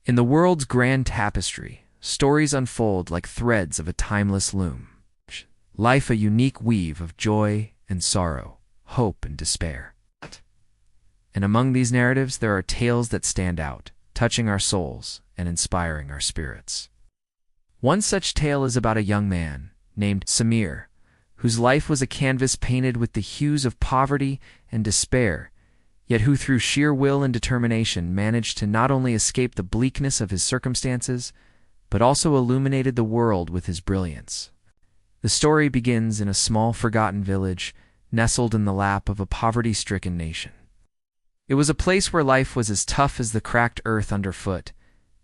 In the world's grand tapestry, stories unfold like threads of a timeless loom. Life a unique weave of joy and sorrow, hope and despair. And among these narratives there are tales that stand out, touching our souls and inspiring our spirits. One such tale is about a young man, named Samir, whose life was a canvas painted with the hues of poverty and despair, yet who through sheer will and determination managed to not only escape the bleakness of his circumstances, but also illuminated the world with his brilliance. The story begins in a small forgotten village, nestled in the lap of a poverty-stricken nation. It was a place where life was as tough as the cracked earth underfoot,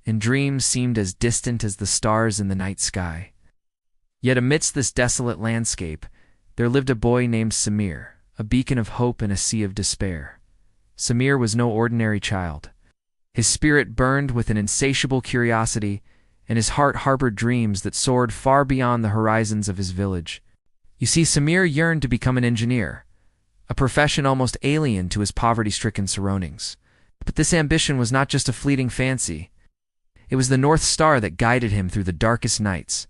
and dreams seemed as distant as the stars in the night sky. Yet amidst this desolate landscape, there lived a boy named Samir, a beacon of hope in a sea of despair. Samir was no ordinary child. His spirit burned with an insatiable curiosity, and his heart harbored dreams that soared far beyond the horizons of his village. You see, Samir yearned to become an engineer, a profession almost alien to his poverty-stricken surroundings. But this ambition was not just a fleeting fancy. It was the North Star that guided him through the darkest nights,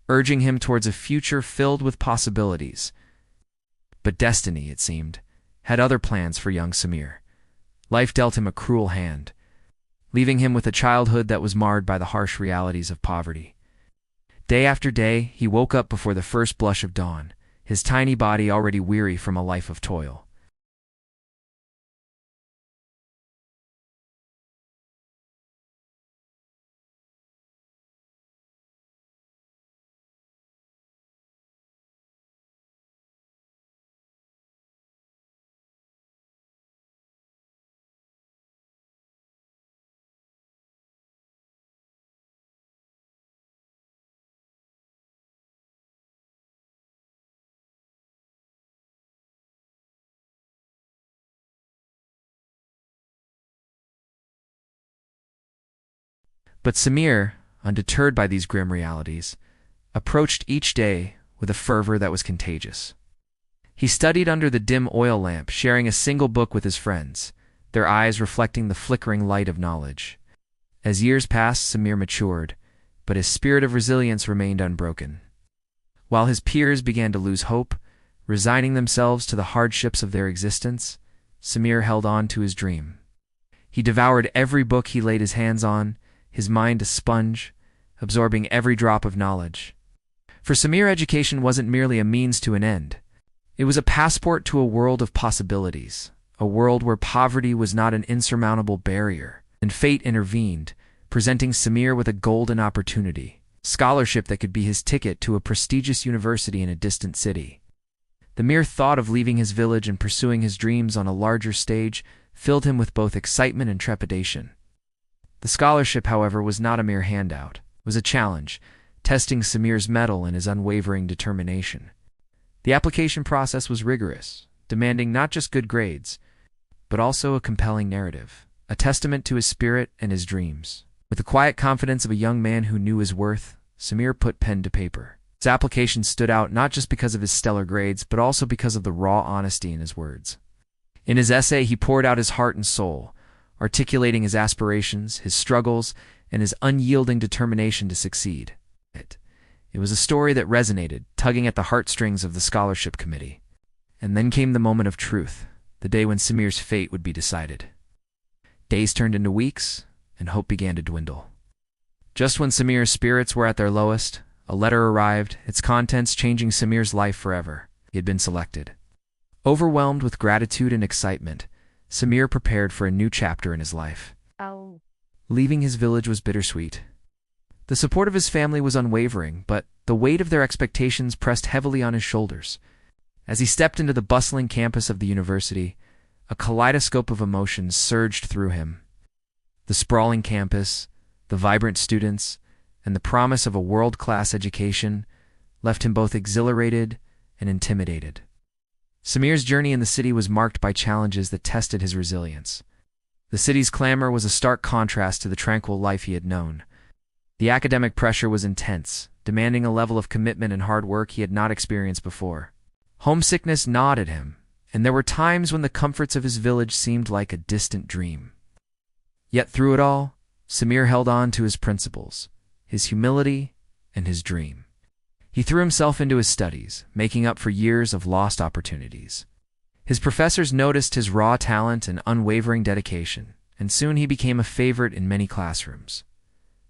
urging him towards a future filled with possibilities. But destiny, it seemed, had other plans for young Samir. Life dealt him a cruel hand, leaving him with a childhood that was marred by the harsh realities of poverty. Day after day, he woke up before the first blush of dawn, his tiny body already weary from a life of toil. But Samir, undeterred by these grim realities, approached each day with a fervor that was contagious. He studied under the dim oil lamp, sharing a single book with his friends, their eyes reflecting the flickering light of knowledge. As years passed, Samir matured, but his spirit of resilience remained unbroken. While his peers began to lose hope, resigning themselves to the hardships of their existence, Samir held on to his dream. He devoured every book he laid his hands on, his mind a sponge, absorbing every drop of knowledge. For Samir, education wasn't merely a means to an end. It was a passport to a world of possibilities, a world where poverty was not an insurmountable barrier, and fate intervened, presenting Samir with a golden opportunity, scholarship that could be his ticket to a prestigious university in a distant city. The mere thought of leaving his village and pursuing his dreams on a larger stage filled him with both excitement and trepidation. The scholarship, however, was not a mere handout. It was a challenge, testing Samir's mettle and his unwavering determination. The application process was rigorous, demanding not just good grades, but also a compelling narrative, a testament to his spirit and his dreams. With the quiet confidence of a young man who knew his worth, Samir put pen to paper. His application stood out not just because of his stellar grades, but also because of the raw honesty in his words. In his essay, he poured out his heart and soul, articulating his aspirations, his struggles, and his unyielding determination to succeed. It was a story that resonated, tugging at the heartstrings of the scholarship committee. And then came the moment of truth, the day when Samir's fate would be decided. Days turned into weeks, and hope began to dwindle. Just when Samir's spirits were at their lowest, a letter arrived, its contents changing Samir's life forever. He had been selected. Overwhelmed with gratitude and excitement, Samir prepared for a new chapter in his life. Leaving his village was bittersweet. The support of his family was unwavering, but the weight of their expectations pressed heavily on his shoulders. As he stepped into the bustling campus of the university, a kaleidoscope of emotions surged through him. The sprawling campus, the vibrant students, and the promise of a world-class education left him both exhilarated and intimidated. Samir's journey in the city was marked by challenges that tested his resilience. The city's clamor was a stark contrast to the tranquil life he had known. The academic pressure was intense, demanding a level of commitment and hard work he had not experienced before. Homesickness gnawed at him, and there were times when the comforts of his village seemed like a distant dream. Yet through it all, Samir held on to his principles, his humility, and his dream. He threw himself into his studies, making up for years of lost opportunities. His professors noticed his raw talent and unwavering dedication, and soon he became a favorite in many classrooms.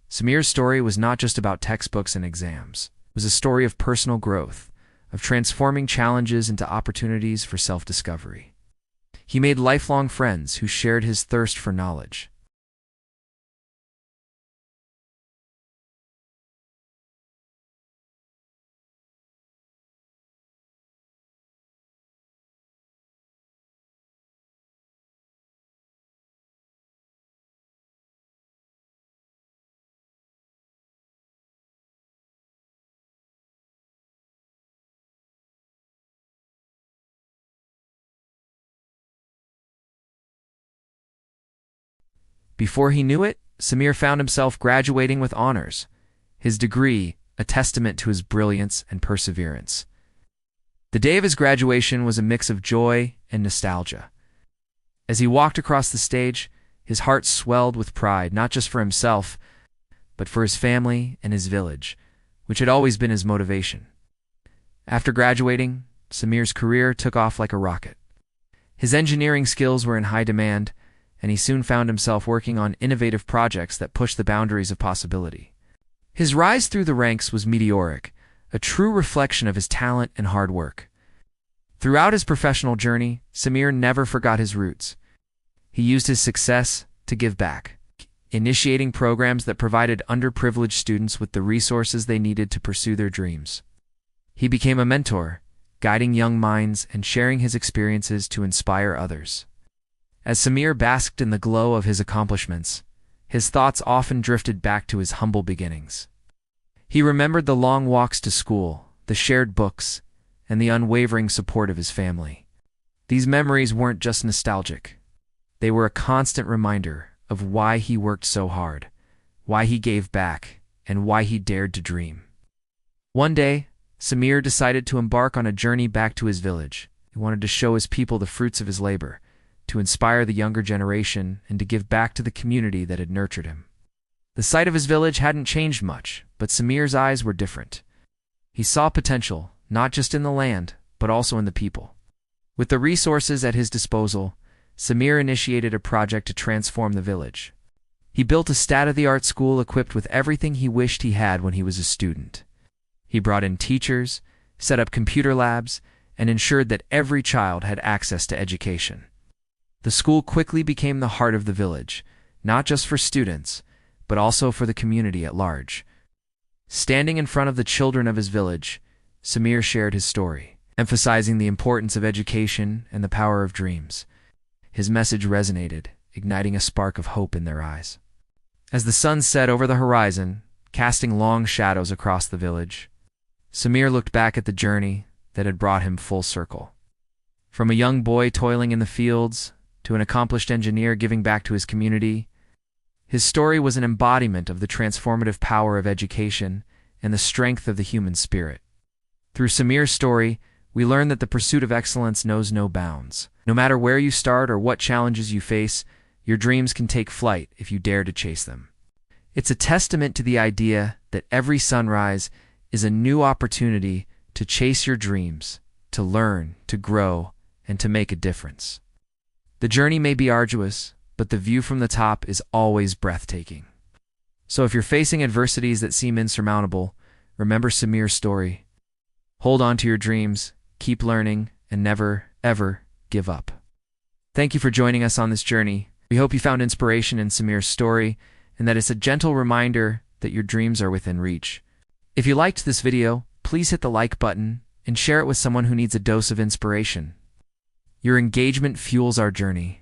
Samir's story was not just about textbooks and exams. It was a story of personal growth, of transforming challenges into opportunities for self-discovery. He made lifelong friends who shared his thirst for knowledge. Before he knew it, Samir found himself graduating with honors, his degree a testament to his brilliance and perseverance. The day of his graduation was a mix of joy and nostalgia. As he walked across the stage, his heart swelled with pride, not just for himself, but for his family and his village, which had always been his motivation. After graduating, Samir's career took off like a rocket. His engineering skills were in high demand, and he soon found himself working on innovative projects that pushed the boundaries of possibility. His rise through the ranks was meteoric, a true reflection of his talent and hard work. Throughout his professional journey, Samir never forgot his roots. He used his success to give back, initiating programs that provided underprivileged students with the resources they needed to pursue their dreams. He became a mentor, guiding young minds and sharing his experiences to inspire others. As Samir basked in the glow of his accomplishments, his thoughts often drifted back to his humble beginnings. He remembered the long walks to school, the shared books, and the unwavering support of his family. These memories weren't just nostalgic. They were a constant reminder of why he worked so hard, why he gave back, and why he dared to dream. One day, Samir decided to embark on a journey back to his village. He wanted to show his people the fruits of his labor, to inspire the younger generation, and to give back to the community that had nurtured him. The sight of his village hadn't changed much, but Samir's eyes were different. He saw potential, not just in the land, but also in the people. With the resources at his disposal, Samir initiated a project to transform the village. He built a state-of-the-art school equipped with everything he wished he had when he was a student. He brought in teachers, set up computer labs, and ensured that every child had access to education. The school quickly became the heart of the village, not just for students, but also for the community at large. Standing in front of the children of his village, Samir shared his story, emphasizing the importance of education and the power of dreams. His message resonated, igniting a spark of hope in their eyes. As the sun set over the horizon, casting long shadows across the village, Samir looked back at the journey that had brought him full circle. From a young boy toiling in the fields to an accomplished engineer giving back to his community, his story was an embodiment of the transformative power of education and the strength of the human spirit. Through Samir's story, we learn that the pursuit of excellence knows no bounds. No matter where you start or what challenges you face, your dreams can take flight if you dare to chase them. It's a testament to the idea that every sunrise is a new opportunity to chase your dreams, to learn, to grow, and to make a difference. The journey may be arduous, but the view from the top is always breathtaking. So if you're facing adversities that seem insurmountable, remember Samir's story. Hold on to your dreams, keep learning, and never, ever give up. Thank you for joining us on this journey. We hope you found inspiration in Samir's story, and that it's a gentle reminder that your dreams are within reach. If you liked this video, please hit the like button and share it with someone who needs a dose of inspiration. Your engagement fuels our journey,